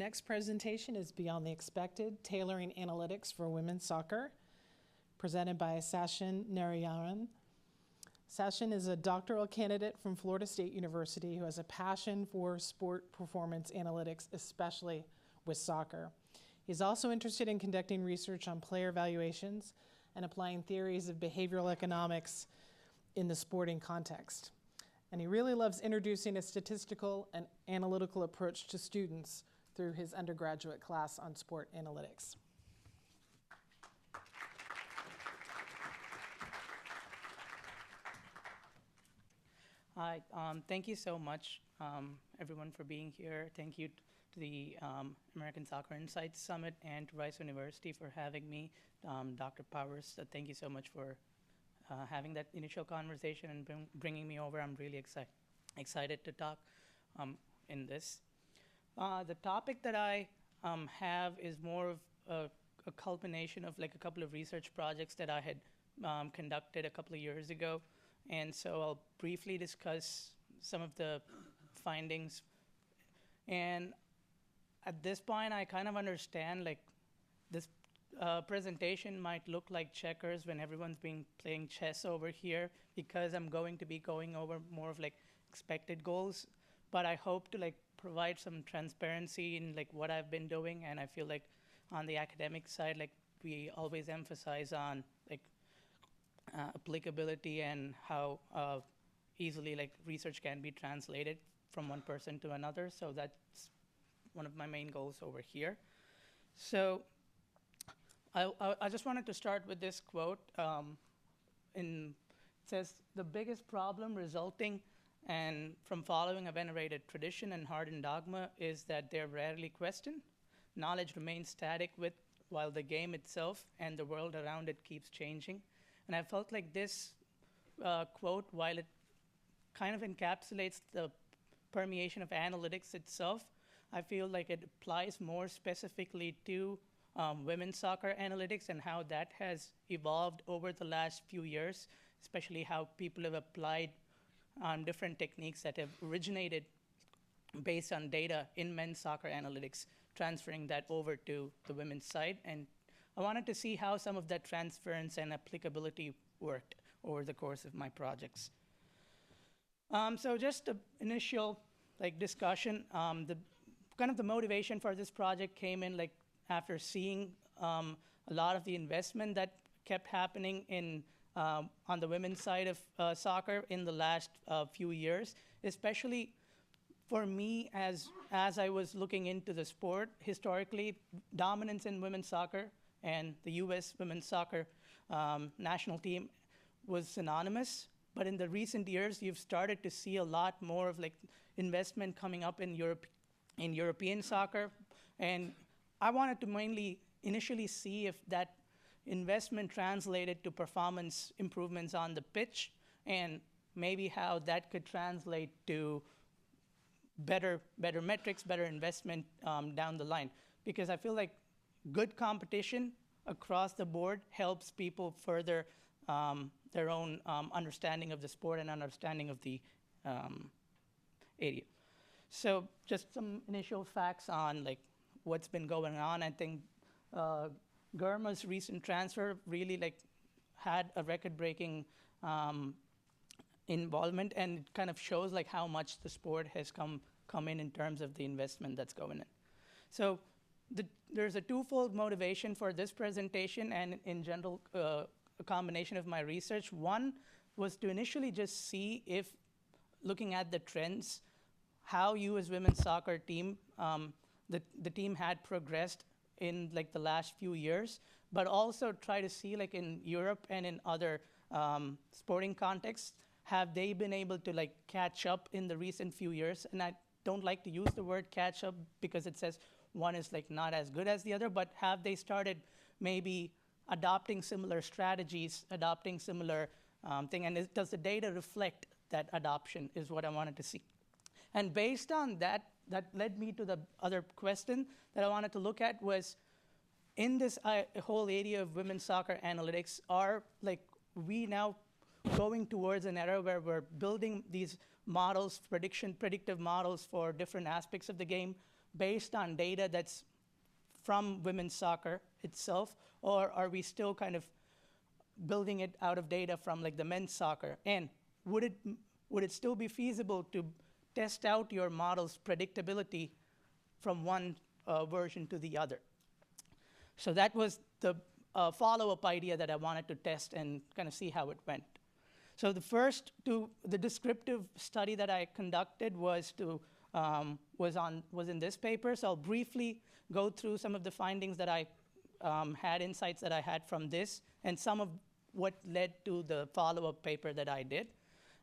next presentation is Beyond the Expected, Tailoring Analytics for Women's Soccer, presented by Sachin Narayanan. Sachin is a doctoral candidate from Florida State University who has a passion for sport performance analytics, especially with soccer. He's also interested in conducting research on player evaluations and applying theories of behavioral economics in the sporting context. And he really loves introducing a statistical and analytical approach to students through his undergraduate class on sport analytics. Hi, thank you so much, everyone, for being here. Thank you to the American Soccer Insights Summit and to Rice University for having me. Dr. Powers, thank you so much for having that initial conversation and bringing me over. I'm really excited to talk in this. The topic that I have is more of a culmination of like a couple of research projects that I had conducted a couple of years ago. And so I'll briefly discuss some of the findings. And at this point, I kind of understand like this presentation might look like checkers when everyone's playing chess over here, because I'm going to be going over more of like expected goals. But I hope to like provide some transparency in like what I've been doing. And I feel like on the academic side, like we always emphasize on like applicability and how easily like research can be translated from one person to another. So that's one of my main goals over here. So I just wanted to start with this quote. It says, "The biggest problem resulting and from following a venerated tradition and hardened dogma is that they're rarely questioned. Knowledge remains static while the game itself and the world around it keeps changing." And I felt like this quote, while it kind of encapsulates the permeation of analytics itself, I feel like it applies more specifically to women's soccer analytics and how that has evolved over the last few years, especially how people have applied different techniques that have originated based on data in men's soccer analytics, transferring that over to the women's side. And I wanted to see how some of that transference and applicability worked over the course of my projects. So just the initial like discussion, the motivation for this project came in like after seeing a lot of the investment that kept happening in on the women's side of soccer in the last few years, especially for me as I was looking into the sport. Historically, dominance in women's soccer and the U.S. women's soccer national team was synonymous. But in the recent years, you've started to see a lot more of like investment coming up in European soccer. And I wanted to mainly initially see if that investment translated to performance improvements on the pitch, and maybe how that could translate to better metrics, better investment down the line. Because I feel like good competition across the board helps people further their own understanding of the sport and understanding of the area. So just some initial facts on like what's been going on. I think Germa's recent transfer really like had a record-breaking involvement, and it kind of shows like how much the sport has come in terms of the investment that's going in. So there's a twofold motivation for this presentation and in general a combination of my research. One was to initially just see if, looking at the trends, how U.S. women's soccer team, the team had progressed in like the last few years, but also try to see like in Europe and in other sporting contexts, have they been able to like catch up in the recent few years? And I don't like to use the word catch up because it says one is like not as good as the other, but have they started maybe adopting similar strategies, adopting similar thing, and does the data reflect that adoption is what I wanted to see. And based on that, that led me to the other question that I wanted to look at was, in this whole area of women's soccer analytics, are like we now going towards an era where we're building these models, predictive models for different aspects of the game, based on data that's from women's soccer itself, or are we still kind of building it out of data from like the men's soccer? And would it still be feasible to test out your model's predictability from one version to the other? So that was the follow-up idea that I wanted to test and kind of see how it went. So the descriptive study that I conducted was in this paper. So I'll briefly go through some of the findings that I had, insights that I had from this, and some of what led to the follow-up paper that I did.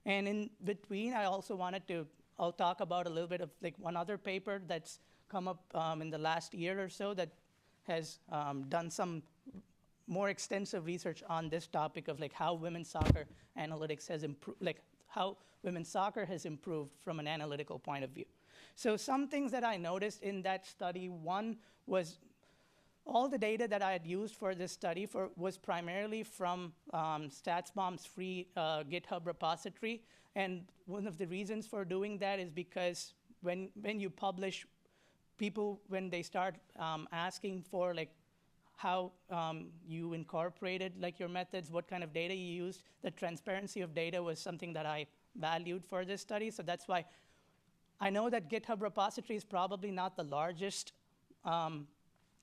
And in between, I'll talk about a little bit of like one other paper that's come up in the last year or so that has done some more extensive research on this topic of like how women's soccer analytics has improved, like how women's soccer has improved from an analytical point of view. So some things that I noticed in that study, one was all the data that I had used for this study was primarily from StatsBomb's free GitHub repository. And one of the reasons for doing that is because when you publish, people, when they start asking for like how you incorporated like your methods, what kind of data you used, the transparency of data was something that I valued for this study. So that's why I know that GitHub repository is probably not the largest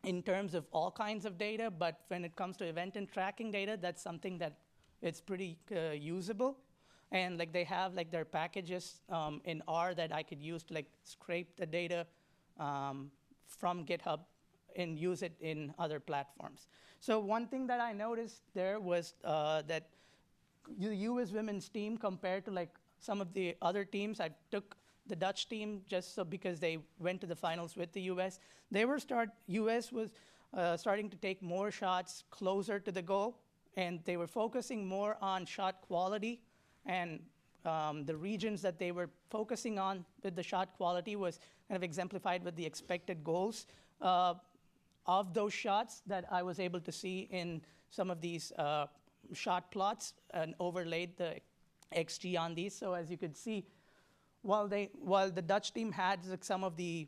in terms of all kinds of data, but when it comes to event and tracking data, that's something that it's pretty usable. And like they have like their packages in R that I could use to like scrape the data from GitHub and use it in other platforms. So one thing that I noticed there was that the US women's team compared to like some of the other teams, I took the Dutch team just so because they went to the finals with the US. US was starting to take more shots closer to the goal, and they were focusing more on shot quality, and the regions that they were focusing on with the shot quality was kind of exemplified with the expected goals of those shots that I was able to see in some of these shot plots and overlaid the XG on these. So as you could see, while the Dutch team had like, some of the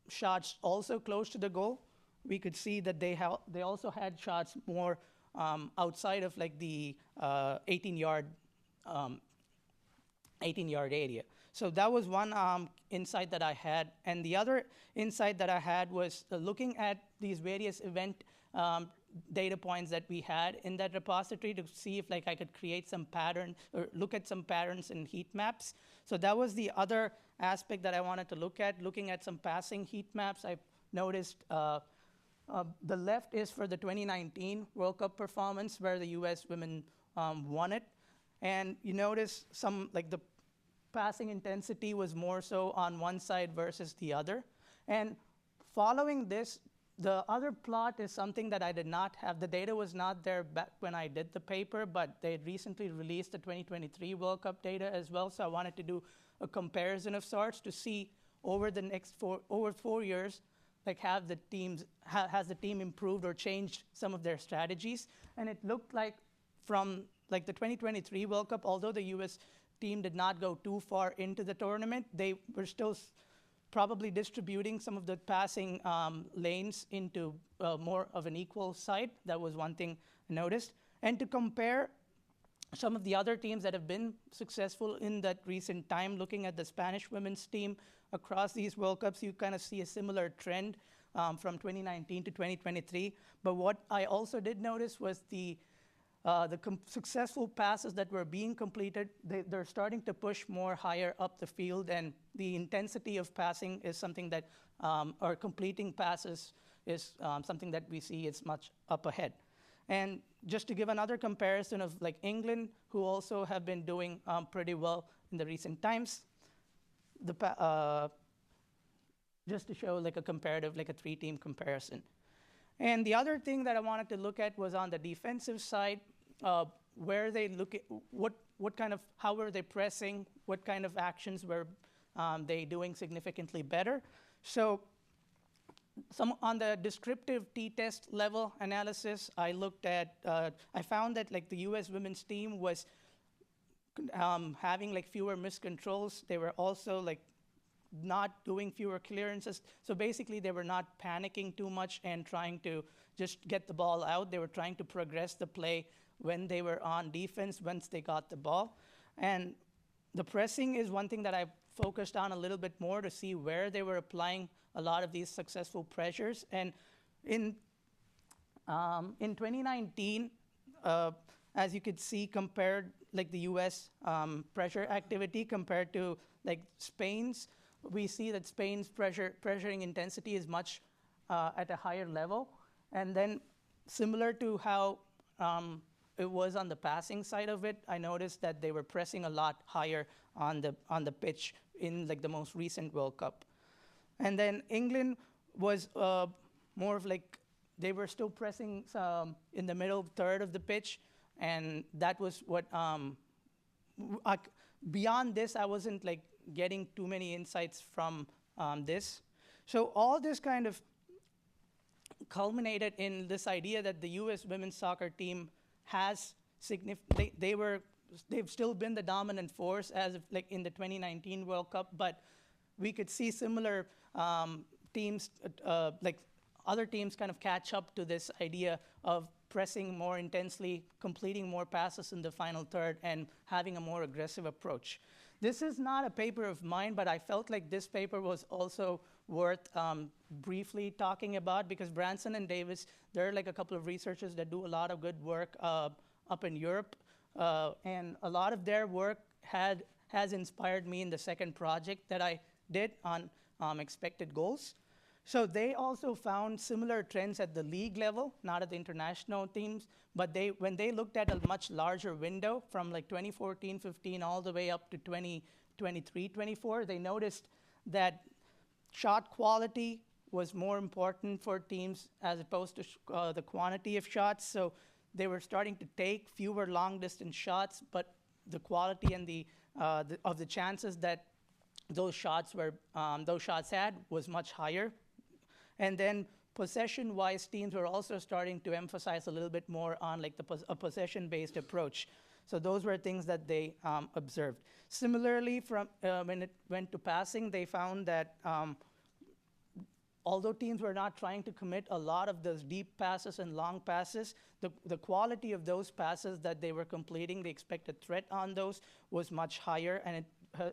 shots also close to the goal, we could see that they also had shots more outside of like the 18-yard area. So that was one insight that I had. And the other insight that I had was looking at these various event data points that we had in that repository to see if like I could create some pattern or look at some patterns in heat maps. So that was the other aspect that I wanted to look at, looking at some passing heat maps. I noticed the left is for the 2019 World Cup performance where the US women won it. And you notice some like the passing intensity was more so on one side versus the other. And following this, the other plot is something that I did not have. The data was not there back when I did the paper, but they had recently released the 2023 World Cup data as well. So I wanted to do a comparison of sorts to see over the next 4 years, like has the team improved or changed some of their strategies? And it looked like from like the 2023 World Cup, although the US team did not go too far into the tournament, they were still probably distributing some of the passing lanes into more of an equal side. That was one thing I noticed. And to compare some of the other teams that have been successful in that recent time, looking at the Spanish women's team across these World Cups, you kind of see a similar trend from 2019 to 2023. But what I also did notice was the successful passes that were being completed, they're starting to push more higher up the field, and the intensity of passing is something that, or completing passes is something that we see is much up ahead. And just to give another comparison of like England, who also have been doing pretty well in the recent times, just to show like a comparative, like a 3-team comparison. And the other thing that I wanted to look at was on the defensive side, where they look at how were they pressing, what kind of actions were they doing significantly better. So on the descriptive t-test level analysis, I looked at, I found that like the US women's team was having like fewer miscontrols. They were also like not doing fewer clearances. So basically, they were not panicking too much and trying to just get the ball out. They were trying to progress the play when they were on defense, once they got the ball. And the pressing is one thing that I focused on a little bit more to see where they were applying a lot of these successful pressures. And in 2019, as you could see, compared like the U.S. Pressure activity compared to like Spain's, we see that Spain's pressuring intensity is much at a higher level. And then similar to how it was on the passing side of it, I noticed that they were pressing a lot higher on the pitch in like the most recent World Cup. And then England was more of like, they were still pressing in the middle third of the pitch, and that was what, beyond this, I wasn't like getting too many insights from this. So all this kind of culminated in this idea that the US women's soccer team has they've still been the dominant force as of like in the 2019 World Cup, but we could see similar teams, like other teams kind of catch up to this idea of pressing more intensely, completing more passes in the final third, and having a more aggressive approach. This is not a paper of mine, but I felt like this paper was also worth briefly talking about, because Branson and Davis, they're like a couple of researchers that do a lot of good work up in Europe, and a lot of their work has inspired me in the second project that I did on expected goals. So they also found similar trends at the league level, not at the international teams, but when they looked at a much larger window from like 2014-15 all the way up to 2023-24, they noticed that shot quality was more important for teams as opposed to the quantity of shots. So they were starting to take fewer long-distance shots, but the quality and of the chances that those shots had was much higher. And then possession-wise, teams were also starting to emphasize a little bit more on like a possession-based approach. So those were things that they observed. Similarly, from when it went to passing, they found that although teams were not trying to commit a lot of those deep passes and long passes, the quality of those passes that they were completing, the expected threat on those was much higher, and it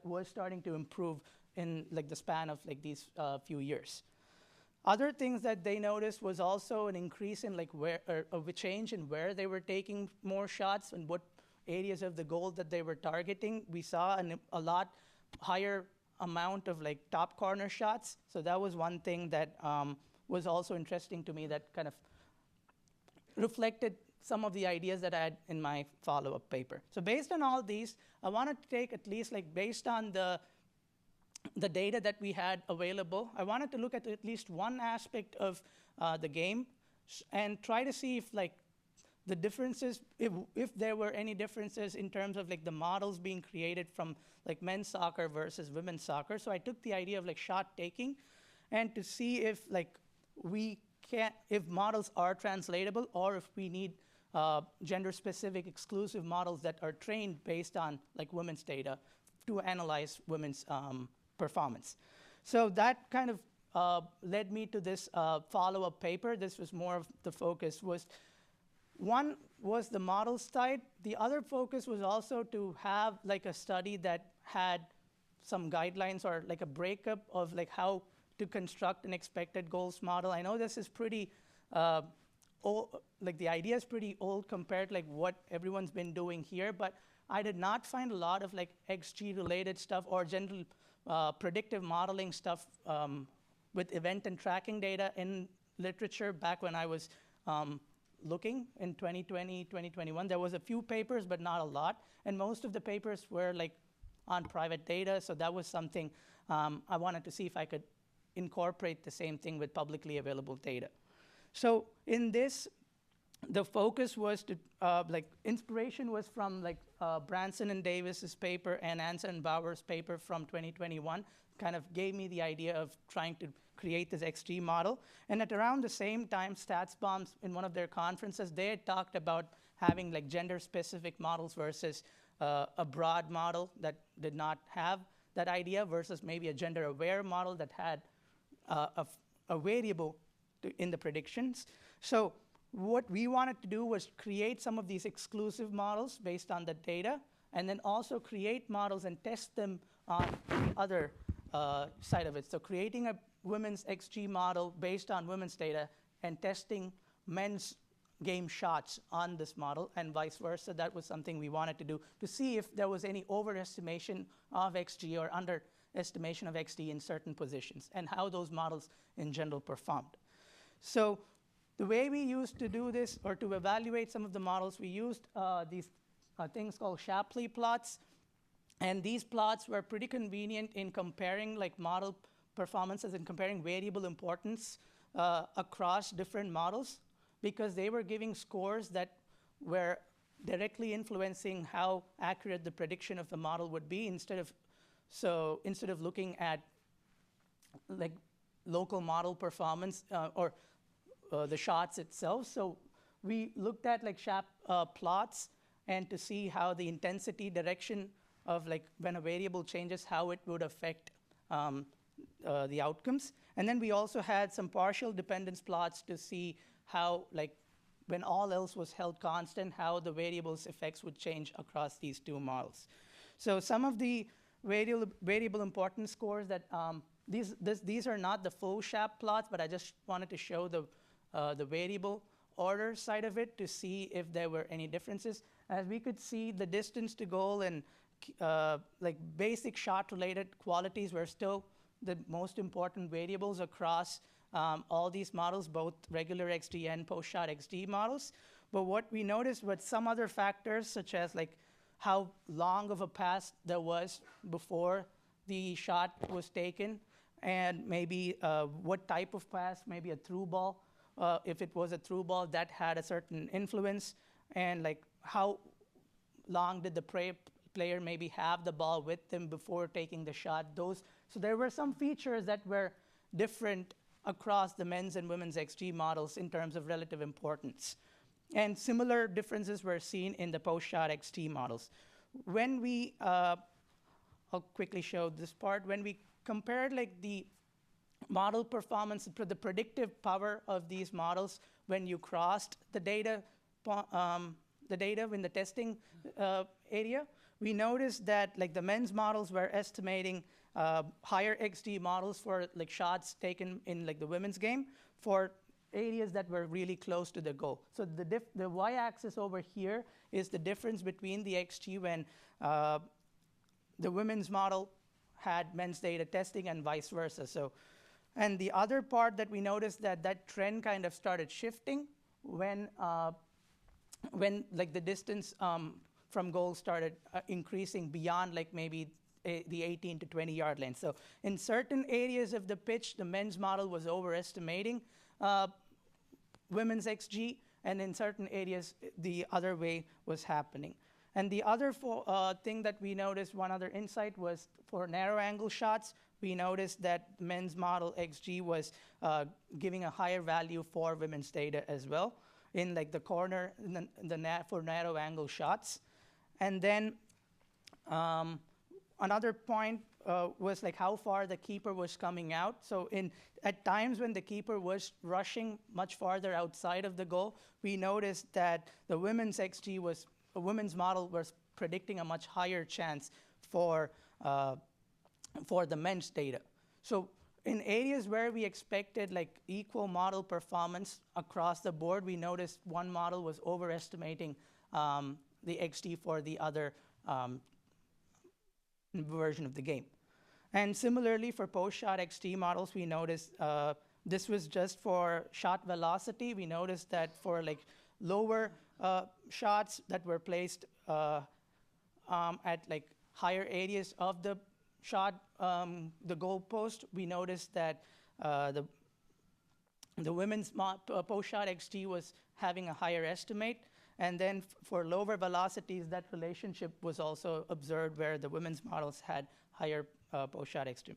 was starting to improve in like the span of like these few years. Other things that they noticed was also an increase in like of a change in where they were taking more shots and what areas of the goal that they were targeting. We saw a lot higher amount of like top corner shots. So that was one thing that was also interesting to me, that kind of reflected some of the ideas that I had in my follow-up paper. So based on all these, I wanted to take at least like based on the data that we had available, I wanted to look at least one aspect of the game and try to see if like the differences, if there were any differences in terms of like the models being created from like men's soccer versus women's soccer. So I took the idea of like shot taking and to see if like if models are translatable, or if we need gender-specific exclusive models that are trained based on like women's data to analyze women's performance. So that kind of led me to this follow-up paper. This was more of the focus was, one was the model side. The other focus was also to have like a study that had some guidelines or like a breakup of like how to construct an expected goals model. I know this is pretty old, like the idea is pretty old compared to like what everyone's been doing here, but I did not find a lot of like XG related stuff or general predictive modeling stuff with event and tracking data in literature back when I was looking in 2020, 2021. There was a few papers, but not a lot. And most of the papers were like on private data. So that was something I wanted to see if I could incorporate the same thing with publicly available data. So in this, the focus was to, like inspiration was from like Branson and Davis's paper and Anson and Bauer's paper from 2021, kind of gave me the idea of trying to create this XG model. And at around the same time, StatsBombs in one of their conferences, they had talked about having like gender-specific models versus a broad model that did not have that idea versus maybe a gender-aware model that had a variable in the predictions. So what we wanted to do was create some of these exclusive models based on the data, and then also create models and test them on the other side of it. So creating a women's XG model based on women's data and testing men's game shots on this model and vice versa. That was something we wanted to do to see if there was any overestimation of XG or underestimation of XD in certain positions and how those models in general performed. So the way we used to do this, or to evaluate some of the models, we used these things called Shapley plots. And these plots were pretty convenient in comparing like model performances and comparing variable importance across different models, because they were giving scores that were directly influencing how accurate the prediction of the model would be, instead of looking at like local model performance or the shots itself. So we looked at like plots and to see how the intensity direction of like when a variable changes, how it would affect the outcomes. And then we also had some partial dependence plots to see how, like, when all else was held constant, how the variable's effects would change across these two models. So some of the variable importance scores that these are not the full SHAP plots, but I just wanted to show the variable order side of it to see if there were any differences. As we could see, the distance to goal and like basic shot-related qualities were still the most important variables across all these models, both regular XD and post-shot XD models. But what we noticed was some other factors, such as like how long of a pass there was before the shot was taken, and maybe what type of pass, maybe a through ball. If it was a through ball, that had a certain influence, and like how long did the player maybe have the ball with them before taking the shot. So there were some features that were different across the men's and women's XG models in terms of relative importance. And similar differences were seen in the post-shot XT models. When we, I'll quickly show this part, when we compared like the model performance, the predictive power of these models when you crossed the data in the testing area, we noticed that like the men's models were estimating higher XD models for like shots taken in like the women's game for areas that were really close to the goal. So the y-axis over here is the difference between the XG when the women's model had men's data testing and vice versa. So, and the other part that we noticed that trend kind of started shifting when like the distance from goal started increasing beyond like maybe the 18 to 20 yard lane. So in certain areas of the pitch, the men's model was overestimating women's XG, and in certain areas, the other way was happening. And the other thing that we noticed, one other insight, was for narrow angle shots, we noticed that men's model XG was giving a higher value for women's data as well in like the corner for narrow angle shots. And then another point was like how far the keeper was coming out. So at times when the keeper was rushing much farther outside of the goal, we noticed that the women's XG was, a women's model was predicting a much higher chance for the men's data. So in areas where we expected like equal model performance across the board, we noticed one model was overestimating the XD for the other version of the game. And similarly for post-shot XT models, we noticed this was just for shot velocity. We noticed that for like lower shots that were placed at like higher areas of the shot, the goal post, we noticed that the women's post-shot XT was having a higher estimate. And then for lower velocities, that relationship was also observed where the women's models had higher post-shot XT.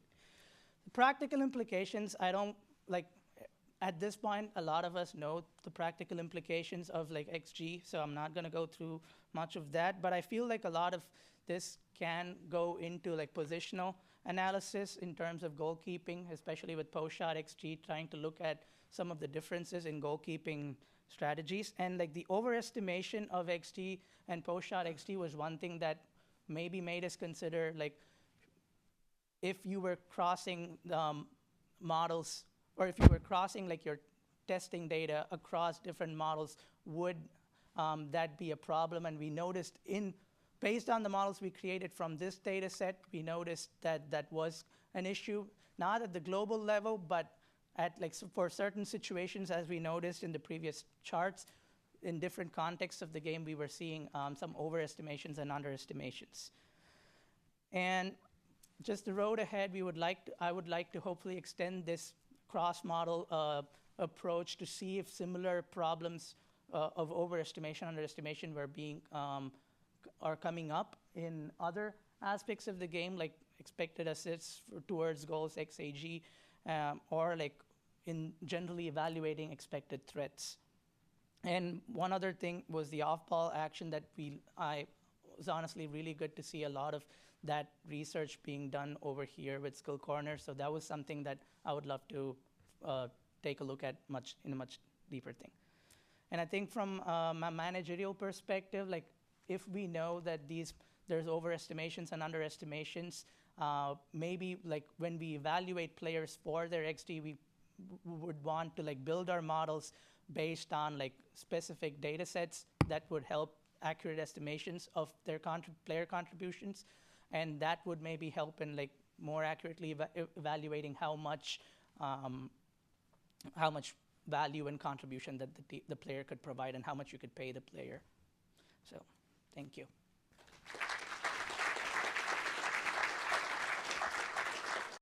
The practical implications, I don't, like, at this point, a lot of us know the practical implications of like XG, so I'm not gonna go through much of that, but I feel like a lot of this can go into like positional analysis in terms of goalkeeping, especially with post-shot XG, trying to look at some of the differences in goalkeeping strategies. And like the overestimation of XG and post-shot XG was one thing that maybe made us consider, like, if you were crossing models, or if you were crossing like your testing data across different models, would that be a problem? And we noticed based on the models we created from this data set, we noticed that that was an issue, not at the global level, but for certain situations, as we noticed in the previous charts, in different contexts of the game, we were seeing some overestimations and underestimations. And just the road ahead, I would like to hopefully extend this cross-model approach to see if similar problems of overestimation, underestimation are coming up in other aspects of the game, like expected assists towards goals, XAG, or like in generally evaluating expected threats. And one other thing was the off-ball action that I was honestly really good to see a lot of that research being done over here with Skill Corner. So that was something that I would love to take a look at in a much deeper thing. And I think from a managerial perspective, like if we know that there's overestimations and underestimations, maybe like when we evaluate players for their XG, we would want to like build our models based on like specific data sets that would help accurate estimations of their player contributions. And that would maybe help in like more accurately evaluating how much value and contribution that the player could provide and how much you could pay the player. So, thank you.